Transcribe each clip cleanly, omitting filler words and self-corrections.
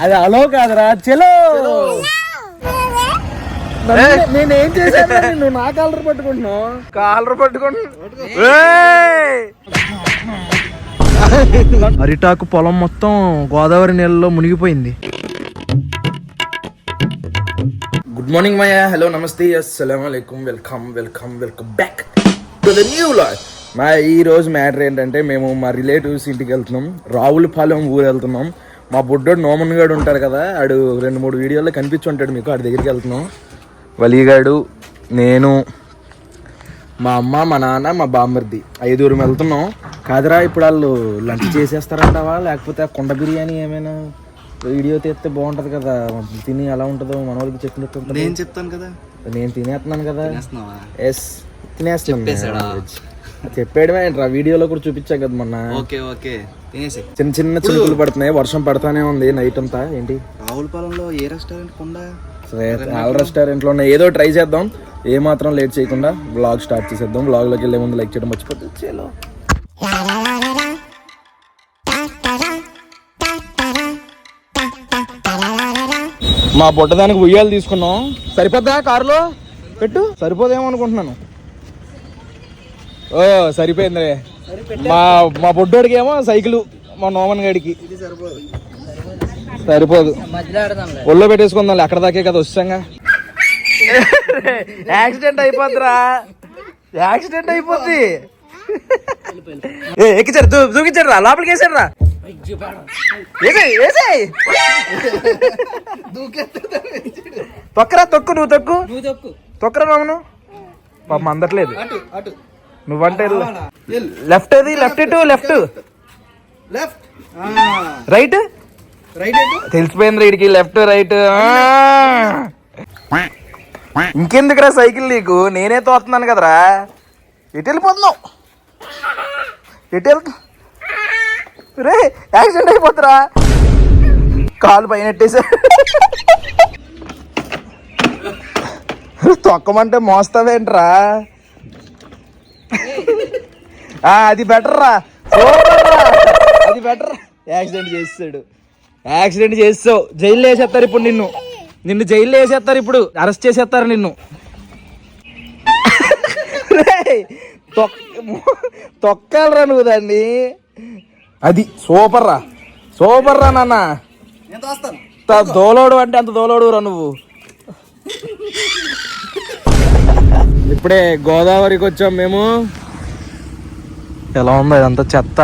అది అలో కాదురా, చలో. నేనేం చేశాను? నువ్వు నా కాలర్ పట్టుకుంటున్నావు. కాలర్ అరిటాకు పొలం మొత్తం గోదావరి నీళ్ళలో మునిగిపోయింది. గుడ్ మార్నింగ్ మాయా, హలో, నమస్తే, అస్సలాము అలైకుం, welcome back to the new vlog. మా ఈ రోజు మ్యాటర్ ఏంటంటే, మేము మా రిలేటివ్స్ ఇంటికి వెళ్తున్నాం. రావులపాలెం ఊరు వెళ్తున్నాం. మా బుడ్డోడు నోమన్ గాడు ఉంటారు కదా, ఆడు 2-3 వీడియోల్లో కనిపించుంటాడు మీకు. ఆడి దగ్గరికి వెళ్తున్నాం. వలీగాడు, నేను, మా అమ్మ, మా నాన్న, మా బామ్మర్ది 5 వెళ్తున్నాం. కాదురా, ఇప్పుడు వాళ్ళు లంచ్ చేసేస్తారంటావా, లేకపోతే కొండ బిర్యానీ ఏమైనా వీడియో తీస్తే బాగుంటది కదా, తిని ఎలా ఉంటుందో మన వాళ్ళకి చెప్పినట్టు. నేను చెప్తాను కదా, నేను తినేస్తున్నాను కదా. ఎస్, తినేస్తున్నాను. చెప్పేయడమే ఏంట్రా, వీడియోలో కూడా చూపించా కదా మొన్న. చిన్న చిన్న చినుకులు పడుతున్నాయి, వర్షం పడతానే ఉంది నైట్ అంతా. ఏంటి రావులపాలెంలో ఏ రెస్టారెంట్ కొండా? ఆల్ రెస్టారెంట్ లో ఏదో ట్రై చేద్దాం. ఏ మాత్రం లేట్ చేయకుండా వ్లాగ్ స్టార్ట్ చేసేద్దాం. వ్లాగ్ లోకి వెళ్ళే ముందు లైక్ చేయడం మర్చిపోతుంది. చలో. మా బుడ్డదానికి ఉయ్యాలు తీసుకున్నాం. సరిపోద్దా? కారులో పెట్టు. సరిపోదేమో అనుకుంటున్నాను. ఓ సరిపోయింది. మా బుడ్డోడికి ఏమో సైకిల్, మా నోమన్ గడికి సరిపోదు. ఒళ్ళో పెట్టేసుకుందాం, ఎక్కడ దాకే కదా వచ్చాంగా. యాక్సిడెంట్ అయిపోద్దిరా, యాక్సిడెంట్ అయిపోద్ది. ఎక్కించారు, దూకించారు రా, లోపలికి వేసారు రా. తొక్కరా, తొక్కు, నువ్వు తొక్కరా నోమను. పాపం అందట్లేదు. నువ్వంటే లెఫ్ట్, అది లెఫ్ట్, ఇటు లెఫ్ట్, రైట్ తెలిసిపోయింది వీడికి. Left right. ఇంకెందుకురా సైకిల్ నీకు, నేనే తోస్తున్నాను కదరా. ఎటు వెళ్ళిపోతున్నావు? ఎటు వెళ్తా రే, యాక్సిడెంట్ అయిపోతురా. కాలు పైన ఎట్టేసా. తొక్కమంటే మోస్తావేంట్రా? అది బెటర్ రా, అది బెటర్. యాక్సిడెంట్ చేస్తావు, జైల్లో వేసేస్తారు ఇప్పుడు. నిన్ను జైల్లో వేసేస్తారు ఇప్పుడు, అరెస్ట్ చేసేస్తారు నిన్ను. తొక్కాలరా నువ్వు దాన్ని. అది సూపర్ రా నాన్న. దోలోడు అంటే అంత దోలోడు రా నువ్వు. ఇప్పుడే గోదావరికి వచ్చాం మేము. ఎలా ఉందో ఇదంతా చెత్త.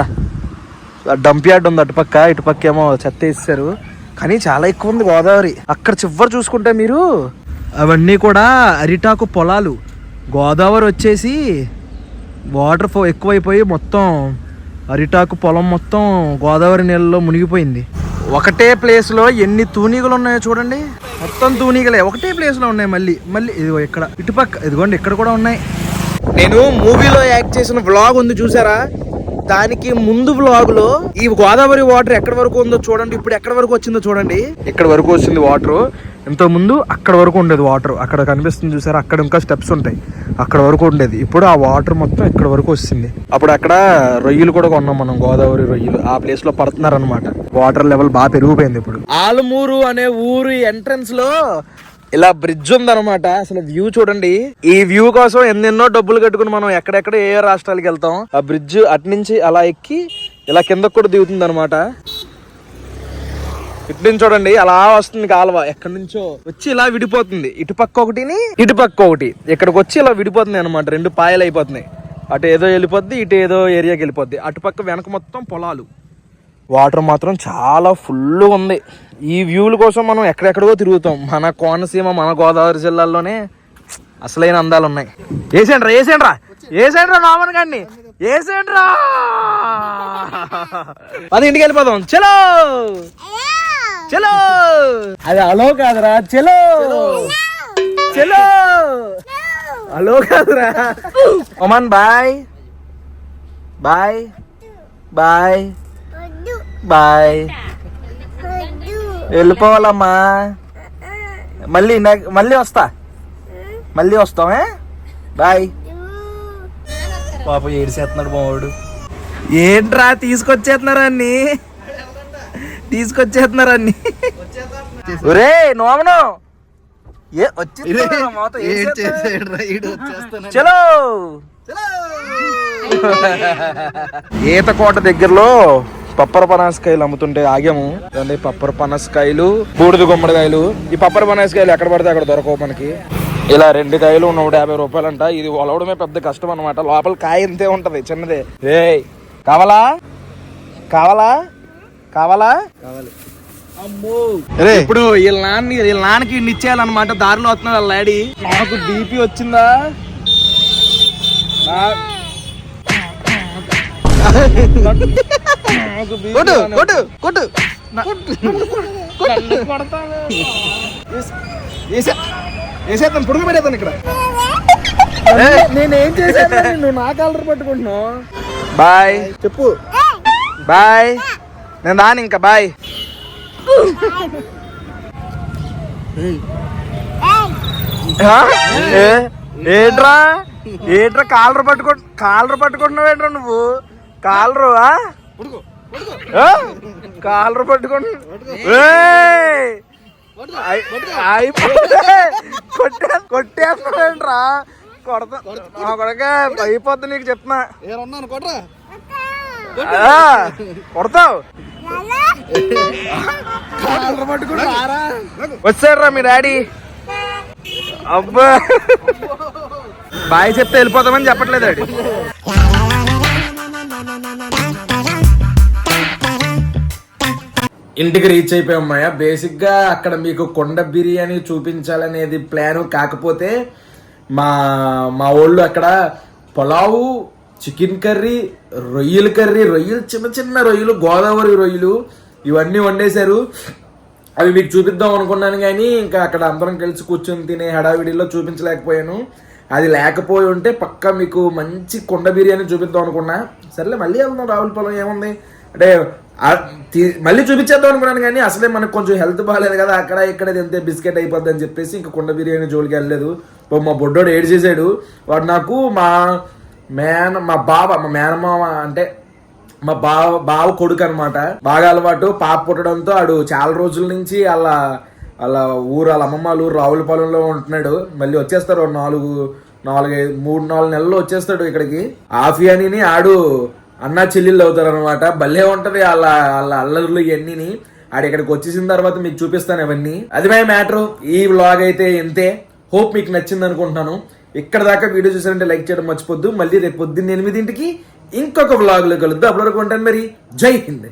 డంప్ యార్డ్ ఉంది అటుపక్క, ఇటుపక్క ఏమో చెత్త వేసారు. కానీ చాలా ఎక్కువ ఉంది గోదావరి. అక్కడ చివరి చూసుకుంటే మీరు, అవన్నీ కూడా అరిటాకు పొలాలు. గోదావరి వచ్చేసి వాటర్ ఎక్కువైపోయి మొత్తం అరిటాకు పొలం మొత్తం గోదావరి నీళ్ళలో మునిగిపోయింది. ఒకటే ప్లేస్లో ఎన్ని తూనీగలు ఉన్నాయో చూడండి. మొత్తం తూనీగలే ఒకటే ప్లేస్లో ఉన్నాయి. మళ్ళీ ఇదిగో ఇక్కడ ఇటుపక్క, ఇదిగోండి ఇక్కడ కూడా ఉన్నాయి. నేను మూవీలో యాక్ట్ చేసిన వ్లాగ్ ఉంది చూసారా, దానికి ముందు వ్లాగ్ లో ఈ గోదావరి వాటర్ ఎక్కడి వరకు ఉందో చూడండి. ఇప్పుడు ఎక్కడి వరకు వచ్చిందో చూడండి. ఇక్కడ వరకు వచ్చింది వాటర్. ఇంత ముందు అక్కడ వరకు ఉండేది వాటర్. అక్కడ కనిపిస్తుంది చూసారా, అక్కడ ఇంకా స్టెప్స్ ఉంటాయి, అక్కడ వరకు ఉండేది. ఇప్పుడు ఆ వాటర్ మొత్తం ఇక్కడ వరకు వచ్చింది. అప్పుడు అక్కడ రొయ్యలు కూడా కొన్నాం మనం, గోదావరి రొయ్యలు. ఆ ప్లేస్ లో పడుతున్నారు అనమాట. వాటర్ లెవెల్ బాగా పెరిగిపోయింది ఇప్పుడు. ఆలమూరు అనే ఊరు ఎంట్రన్స్ లో ఇలా బ్రిడ్జ్ ఉందన్నమాట. అసలు వ్యూ చూడండి. ఈ వ్యూ కోసం ఎన్నెన్నో డబ్బులు కట్టుకుని మనం ఎక్కడెక్కడ ఏ రాష్ట్రాలకు వెళ్తాం. ఆ బ్రిడ్జ్ అటు నుంచి అలా ఎక్కి ఇలా కిందకు కూడా దిగుతుంది అనమాట. ఇటు నుంచి చూడండి అలా వస్తుంది కాలువ. ఎక్కడి నుంచో వచ్చి ఇలా విడిపోతుంది. ఇటుపక్క ఒకటిని, ఇటుపక్క ఒకటి. ఇక్కడికి వచ్చి ఇలా విడిపోతుంది అనమాట. 2 పాయలు అయిపోతున్నాయి. అటు ఏదో వెళ్ళిపోద్ది, ఇటు ఏదో ఏరియాకి వెళ్ళిపోద్ది. అటుపక్క వెనక మొత్తం పొలాలు. వాటర్ మాత్రం చాలా ఫుల్ ఉంది. ఈ వ్యూల కోసం మనం ఎక్కడెక్కడికో తిరుగుతాం. మన కోనసీమ, మన గోదావరి జిల్లాల్లోనే అసలైన అందాలు ఉన్నాయి. వేసేయండ్రా నామన్ గారిని, వేసేయండ్రా. అది ఇంటికి వెళ్ళిపోదాం. చలో చలో. అది అలో కాదురా, చలో చలో. అలో కాదురా. ఒమన్ బాయ్ బాయ్ బాయ్ బాయ్. వెళ్ళిపోవాలమ్మా. మళ్ళీ వస్తామే. బాయ్. పాప ఏడిసేస్తున్నాడు మావాడు. ఏంట్రా తీసుకొచ్చేస్తున్నారా అన్ని? తీసుకొచ్చేస్తున్నారు అన్ని. ఒరే నోమను ఏ చలో ఈత కోట దగ్గరలో పప్పర పనసకాయలు అమ్ముతుంటే ఆగాము. అంటే పప్పర పనసకాయలు, బూడిద గుమ్మడికాయలు. ఈ పప్పర పనసకాయలు ఎక్కడ పడితే అక్కడ దొరకవు మనకి. ఇలా 2 కాయలు 150 రూపాయలంట. ఇది ఒలవడమే పెద్ద కష్టం అనమాట. లోపల కాయ ఇంతే ఉంటది, చిన్నదే. రే కావాలా కావాలా కావాలా కావాలి. అమ్మో ఇప్పుడు వీళ్ళ నాన్నకి ఇన్ని ఇచ్చేయాలన్నమాట. దారిలో వస్తున్నాడు వాళ్ళ డాడీ. నాకు బీపీ వచ్చిందా? వేసేస్తాను, పుడుగు పెట్టేస్తాను ఇక్కడ. నేనేం చేశాను? నువ్వు నా కాలర్ పట్టుకుంటున్నావు. బాయ్ చెప్పు. బాయ్. నేను రాను ఇంకా. బాయ్. ఏట్రా ఏట్రా కాలర్ పట్టుకుంటున్నావు ఏంట్రా నువ్వు? కాలరు కాలర్ కొట్టేస్తున్నావేంట్రా? కొడతా కొడక అయిపోద్ది నీకు చెప్తున్నా. కొడతావు. వచ్చారా మీ డాడీ? అబ్బా బాయ్ చెప్తే వెళ్ళిపోతామని చెప్పట్లేదు డాడీ. ఇంటికి రీచ్ అయిపోయామయ్యా. బేసిక్ గా అక్కడ మీకు కొండ బిర్యానీ చూపించాలనేది ప్లాన్. కాకపోతే మా వాళ్ళు అక్కడ పులావు, చికెన్ కర్రీ, రొయ్యలు చిన్న చిన్న రొయ్యలు, గోదావరి రొయ్యలు ఇవన్నీ వండేశారు. అవి మీకు చూపిద్దాం అనుకున్నాను కానీ ఇంకా అక్కడ అందరం కలిసి కూర్చొని తినే హడావిడిలో చూపించలేకపోయాను. అది లేకపోయి ఉంటే పక్కా మీకు మంచి కొండ బిర్యానీ చూపిద్దాం అనుకున్నా. సర్లే మళ్ళీ వెళ్దాం, రావులపాలెం ఏముంది అంటే మళ్ళీ చూపించేద్దాం అనుకున్నాను కానీ అసలే మనకు కొంచెం హెల్త్ బాగాలేదు కదా, అక్కడ ఇక్కడ తింటే బిస్కెట్ అయిపోద్ది అని చెప్పేసి ఇంకా కొండ బిర్యానీ జోలికి వెళ్ళలేదు. మా బొడ్డోడు ఏడు చేసాడు. వాడు నాకు మా మేనమామ అంటే మా బావ కొడుకు అనమాట. బాగా అలవాటు. పాప పుట్టడంతో ఆడు చాలా రోజుల నుంచి వాళ్ళ అమ్మమ్మ ఊరు రావులపాలెంలో ఉంటున్నాడు. మళ్ళీ వచ్చేస్తారు 3-4 నెలల్లో వచ్చేస్తాడు ఇక్కడికి. ఆఫియాని ఆడు అన్నా చెల్లెళ్ళు అవుతారు అనమాట. భలే ఉంటది వాళ్ళ అల్లర్లు ఇవన్నీ. ఆడు ఇక్కడికి వచ్చేసిన తర్వాత మీకు చూపిస్తాను అవన్నీ. అది మై మ్యాటర్. ఈ వ్లాగ్ అయితే ఇంతే. హోప్ మీకు నచ్చింది అనుకుంటున్నాను. ఇక్కడ దాకా వీడియో చూసారంటే లైక్ చేయడం మర్చిపోద్దు. మళ్ళీ రేపు పొద్దున్న 8 ఇంకొక వ్లాగ్ లో కలుద్దాం. అప్పటివరకు ఉంటాను మరి. జై హింద్.